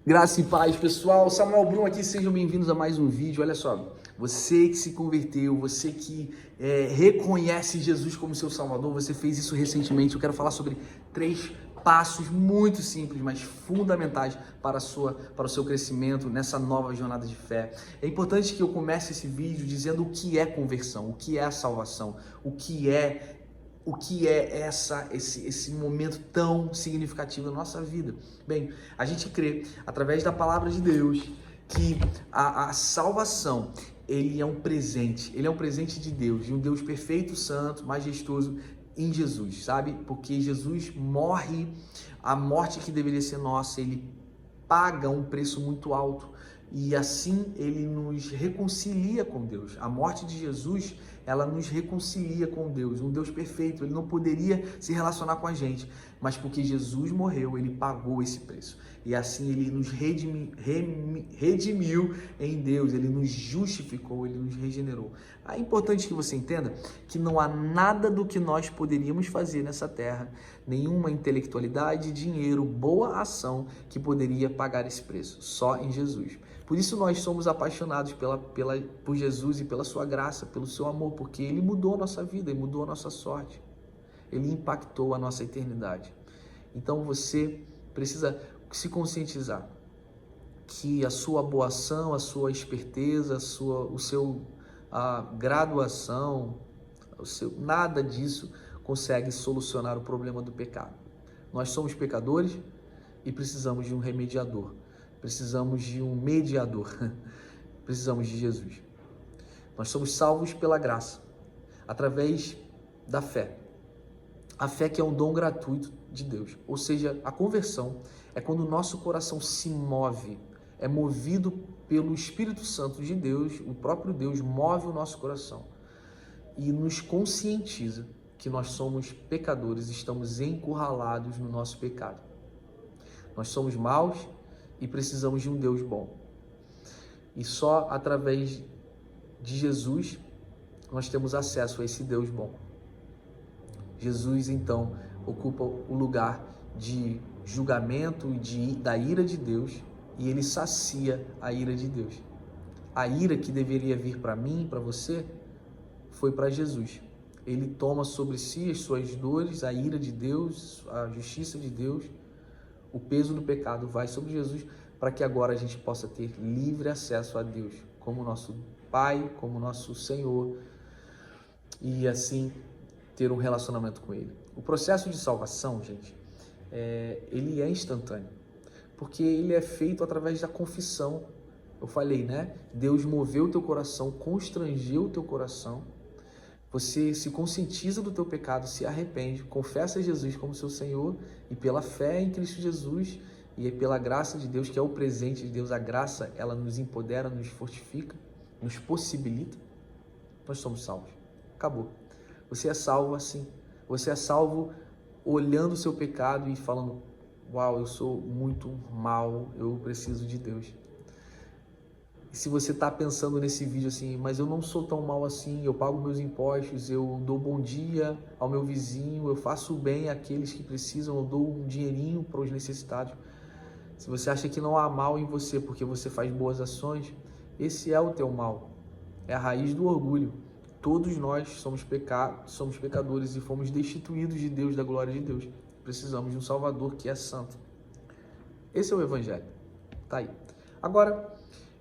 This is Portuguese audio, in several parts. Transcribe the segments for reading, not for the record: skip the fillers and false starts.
Graça e paz, pessoal. Samuel Brum aqui, sejam bem-vindos a mais um vídeo. Olha só, você que se converteu, você que reconhece Jesus como seu Salvador, você fez isso recentemente. Eu quero falar sobre 3 passos muito simples, mas fundamentais para o seu crescimento nessa nova jornada de fé. É importante que eu comece esse vídeo dizendo o que é conversão, o que é a salvação, o que é esse momento tão significativo na nossa vida. Bem, a gente crê, através da palavra de Deus, que a salvação, ele é um presente de Deus, de um Deus perfeito, santo, majestoso em Jesus, sabe? Porque Jesus morre a morte que deveria ser nossa, ele paga um preço muito alto e assim ele nos reconcilia com Deus. A morte de Jesus, ela nos reconcilia com Deus, um Deus perfeito. Ele não poderia se relacionar com a gente, mas porque Jesus morreu, ele pagou esse preço. E assim ele nos redimiu em Deus, ele nos justificou, ele nos regenerou. É importante que você entenda que não há nada do que nós poderíamos fazer nessa terra, nenhuma intelectualidade, dinheiro, boa ação que poderia pagar esse preço, só em Jesus. Por isso nós somos apaixonados por Jesus e pela sua graça, pelo seu amor, porque ele mudou a nossa vida, ele mudou a nossa sorte, ele impactou a nossa eternidade. Então você precisa se conscientizar que a sua boa ação, a sua esperteza, a graduação, nada disso consegue solucionar o problema do pecado. Nós somos pecadores e precisamos de um remediador, precisamos de um mediador, precisamos de Jesus. Nós somos salvos pela graça, através da fé. A fé que é um dom gratuito de Deus, ou seja, a conversão é quando o nosso coração se move, é movido pelo Espírito Santo de Deus, o próprio Deus move o nosso coração e nos conscientiza que nós somos pecadores, estamos encurralados no nosso pecado. Nós somos maus e precisamos de um Deus bom. E só através de Jesus nós temos acesso a esse Deus bom. Jesus, então, ocupa o lugar de julgamento e da ira de Deus, e ele sacia a ira de Deus. A ira que deveria vir para mim, para você, foi para Jesus. Ele toma sobre si as suas dores, a ira de Deus, a justiça de Deus, o peso do pecado vai sobre Jesus, para que agora a gente possa ter livre acesso a Deus, como nosso Pai, como nosso Senhor, e assim ter um relacionamento com Ele. O processo de salvação, gente, ele é instantâneo, porque ele é feito através da confissão. Eu falei, né? Deus moveu o teu coração, constrangeu o teu coração, você se conscientiza do teu pecado, se arrepende, confessa Jesus como seu Senhor e pela fé em Cristo Jesus e pela graça de Deus, que é o presente de Deus, a graça, ela nos empodera, nos fortifica, nos possibilita, nós somos salvos. Acabou. Você é salvo assim. Você é salvo olhando o seu pecado e falando, uau, eu sou muito mal, eu preciso de Deus. E se você está pensando nesse vídeo assim, mas eu não sou tão mal assim, eu pago meus impostos, eu dou bom dia ao meu vizinho, eu faço bem àqueles que precisam, eu dou um dinheirinho para os necessitados. Se você acha que não há mal em você porque você faz boas ações, esse é o teu mal. É a raiz do orgulho. Todos nós somos pecadores e fomos destituídos de Deus, da glória de Deus. Precisamos de um Salvador que é santo. Esse é o Evangelho. Tá aí. Agora,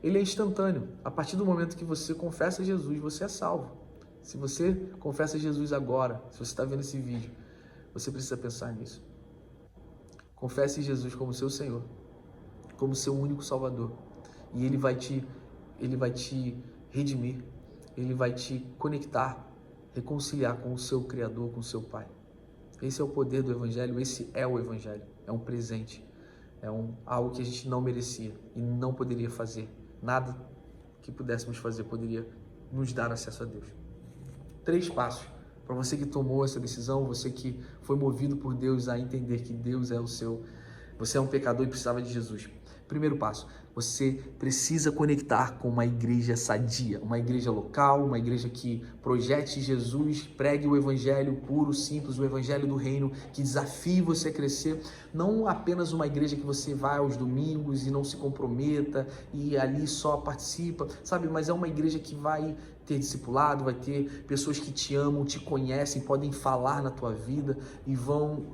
ele é instantâneo. A partir do momento que você confessa Jesus, você é salvo. Se você confessa Jesus agora, se você está vendo esse vídeo, você precisa pensar nisso. Confesse Jesus como seu Senhor, como seu único Salvador. E Ele vai te redimir. Ele vai te conectar, reconciliar com o seu Criador, com o seu Pai. Esse é o poder do Evangelho, esse é o Evangelho. É um presente, algo que a gente não merecia e não poderia fazer. Nada que pudéssemos fazer poderia nos dar acesso a Deus. 3 passos para você que tomou essa decisão, você que foi movido por Deus a entender que Deus é você é um pecador e precisava de Jesus. Primeiro passo, você precisa conectar com uma igreja sadia, uma igreja local, uma igreja que projete Jesus, pregue o evangelho puro, simples, o evangelho do reino, que desafie você a crescer. Não apenas uma igreja que você vai aos domingos e não se comprometa e ali só participa, sabe? Mas é uma igreja que vai ter discipulado, vai ter pessoas que te amam, te conhecem, podem falar na tua vida e vão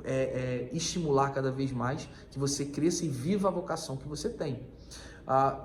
estimular cada vez mais que você cresça e viva a vocação que você tem.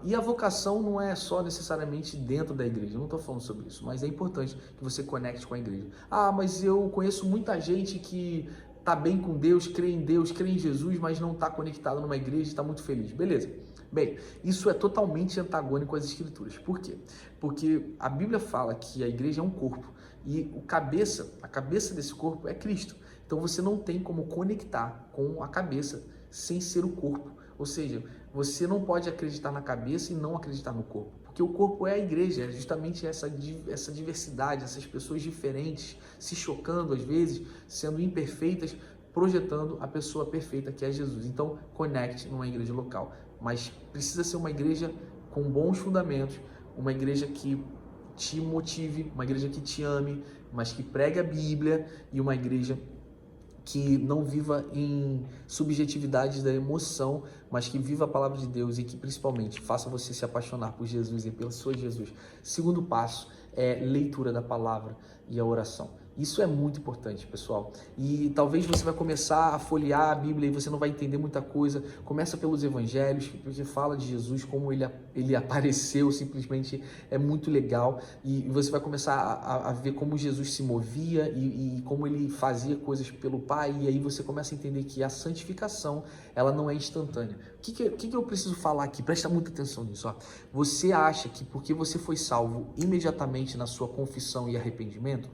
E a vocação não é só necessariamente dentro da igreja, eu não estou falando sobre isso, mas é importante que você conecte com a igreja. Mas eu conheço muita gente que está bem com Deus, crê em Jesus, mas não está conectado numa igreja e está muito feliz. Beleza. Bem, isso é totalmente antagônico às escrituras. Por quê? Porque a Bíblia fala que a igreja é um corpo e a cabeça desse corpo é Cristo. Então você não tem como conectar com a cabeça sem ser o corpo. Ou seja, você não pode acreditar na cabeça e não acreditar no corpo. Porque o corpo é a igreja, é justamente essa diversidade, essas pessoas diferentes, se chocando às vezes, sendo imperfeitas, projetando a pessoa perfeita que é Jesus. Então, conecte numa igreja local. Mas precisa ser uma igreja com bons fundamentos, uma igreja que te motive, uma igreja que te ame, mas que pregue a Bíblia e uma igreja que não viva em subjetividades da emoção, mas que viva a palavra de Deus e que principalmente faça você se apaixonar por Jesus e pela sua Jesus. Segundo passo é leitura da palavra e a oração. Isso é muito importante, pessoal. E talvez você vai começar a folhear a Bíblia e você não vai entender muita coisa. Começa pelos evangelhos, porque fala de Jesus, como ele apareceu, simplesmente é muito legal. E você vai começar a ver como Jesus se movia e como ele fazia coisas pelo Pai. E aí você começa a entender que a santificação, ela não é instantânea. O que eu preciso falar aqui? Presta muita atenção nisso. Ó. Você acha que porque você foi salvo imediatamente na sua confissão e arrependimento,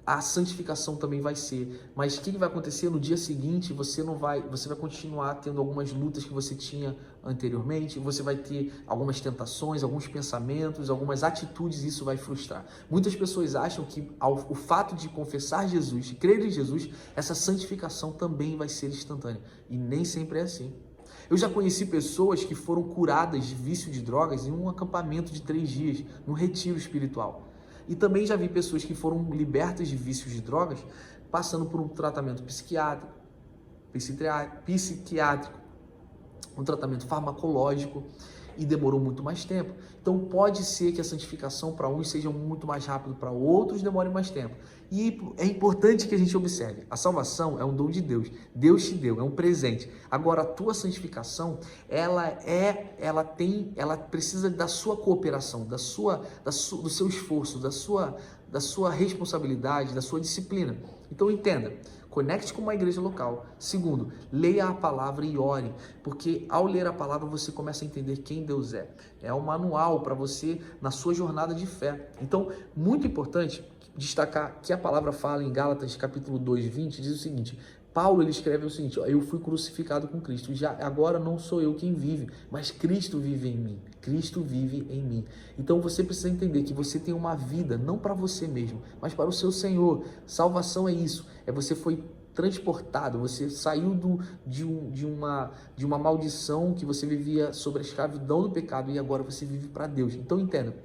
a santificação também vai ser, mas o que vai acontecer no dia seguinte? Você vai continuar tendo algumas lutas que você tinha anteriormente, você vai ter algumas tentações, alguns pensamentos, algumas atitudes, e isso vai frustrar. Muitas pessoas acham que o fato de confessar Jesus, de crer em Jesus, essa santificação também vai ser instantânea, e nem sempre é assim. Eu já conheci pessoas que foram curadas de vício de drogas em um acampamento de 3 dias, num retiro espiritual. E também já vi pessoas que foram libertas de vícios de drogas passando por um tratamento psiquiátrico, um tratamento farmacológico e demorou muito mais tempo. Então pode ser que a santificação para uns seja muito mais rápido, para outros demore mais tempo. E é importante que a gente observe, a salvação é um dom de Deus, Deus te deu, é um presente. Agora a tua santificação, ela precisa da sua cooperação, do seu esforço, da sua responsabilidade, da sua disciplina. Então entenda, conecte com uma igreja local. Segundo, leia a palavra e ore, porque ao ler a palavra você começa a entender quem Deus é. É um manual para você na sua jornada de fé. Então, muito importante destacar que a palavra fala em Gálatas capítulo 2, 20, diz o seguinte: Paulo ele escreve o seguinte: eu fui crucificado com Cristo, agora não sou eu quem vive, mas Cristo vive em mim. Cristo vive em mim. Então você precisa entender que você tem uma vida não para você mesmo, mas para o seu Senhor. Salvação é isso, você foi transportado, você saiu de uma maldição que você vivia sobre a escravidão do pecado e agora você vive para Deus. Então entenda,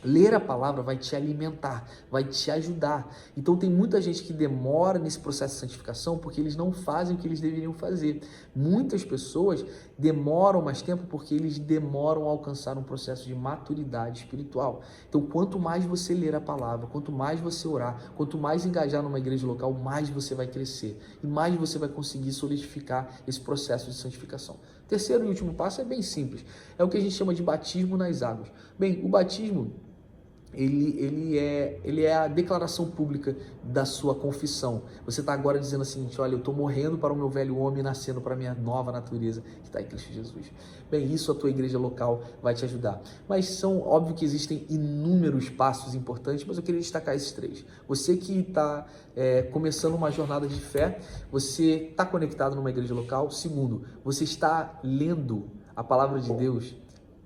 ler a palavra vai te alimentar, vai te ajudar. Então tem muita gente que demora nesse processo de santificação porque eles não fazem o que eles deveriam fazer. Muitas pessoas demoram mais tempo porque eles demoram a alcançar um processo de maturidade espiritual. Então quanto mais você ler a palavra, quanto mais você orar, quanto mais engajar numa igreja local, mais você vai crescer e mais você vai conseguir solidificar esse processo de santificação. Terceiro e último passo é bem simples, é o que a gente chama de batismo nas águas. Bem, o batismo ele é a declaração pública da sua confissão. Você está agora dizendo assim: olha, eu estou morrendo para o meu velho homem e nascendo para a minha nova natureza que está em Cristo Jesus. Bem, isso a tua igreja local vai te ajudar. Mas óbvio que existem inúmeros passos importantes, mas eu queria destacar esses 3. Você que está começando uma jornada de fé, você está conectado numa igreja local. Segundo, você está lendo a palavra de Deus,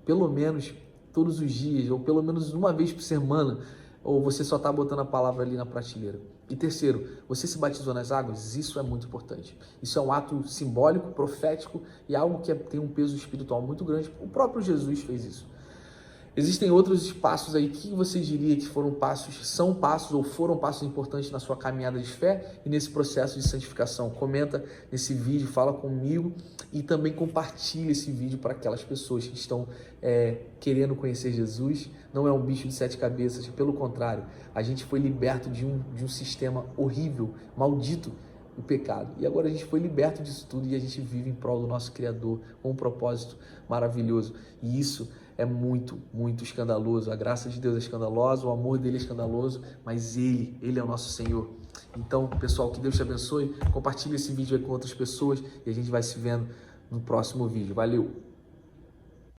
pelo menos todos os dias, ou pelo menos uma vez por semana, ou você só está botando a palavra ali na prateleira. E terceiro, você se batizou nas águas? Isso é muito importante. Isso é um ato simbólico, profético e algo que tem um peso espiritual muito grande. O próprio Jesus fez isso. Existem outros passos aí que você diria que foram passos, são passos ou foram passos importantes na sua caminhada de fé e nesse processo de santificação? Comenta nesse vídeo, fala comigo e também compartilha esse vídeo para aquelas pessoas que estão querendo conhecer Jesus. Não é um bicho de 7 cabeças, pelo contrário, a gente foi liberto de um sistema horrível, maldito, o pecado. E agora a gente foi liberto disso tudo e a gente vive em prol do nosso Criador com um propósito maravilhoso. E isso é muito, muito escandaloso. A graça de Deus é escandalosa, o amor dele é escandaloso, mas ele é o nosso Senhor. Então, pessoal, que Deus te abençoe. Compartilhe esse vídeo aí com outras pessoas e a gente vai se vendo no próximo vídeo. Valeu!